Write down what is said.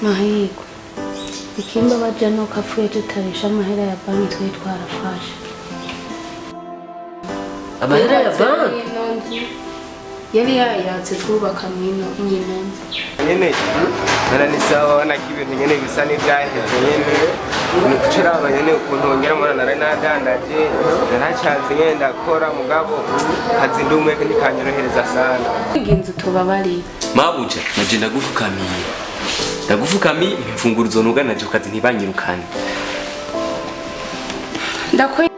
Mahirwe ikimba baje no kapfuye tutarisha amahera ya banki twe twarafashe. Amahera ya banki yari yayatse kubaka mwinonzi nyene narani sawa na kibintu nyene bisa n'ibyaheze nyene nukucira abanyene ukuntu ngera mwana narani nadandaje naracanze nyene ndakora mugabo kazi ndumweke nikanyorohereza sana inginzu tubabari mabuja naje ndagufukamiye imfunguruzo nugana je kazi ntibanyirukane ndakwe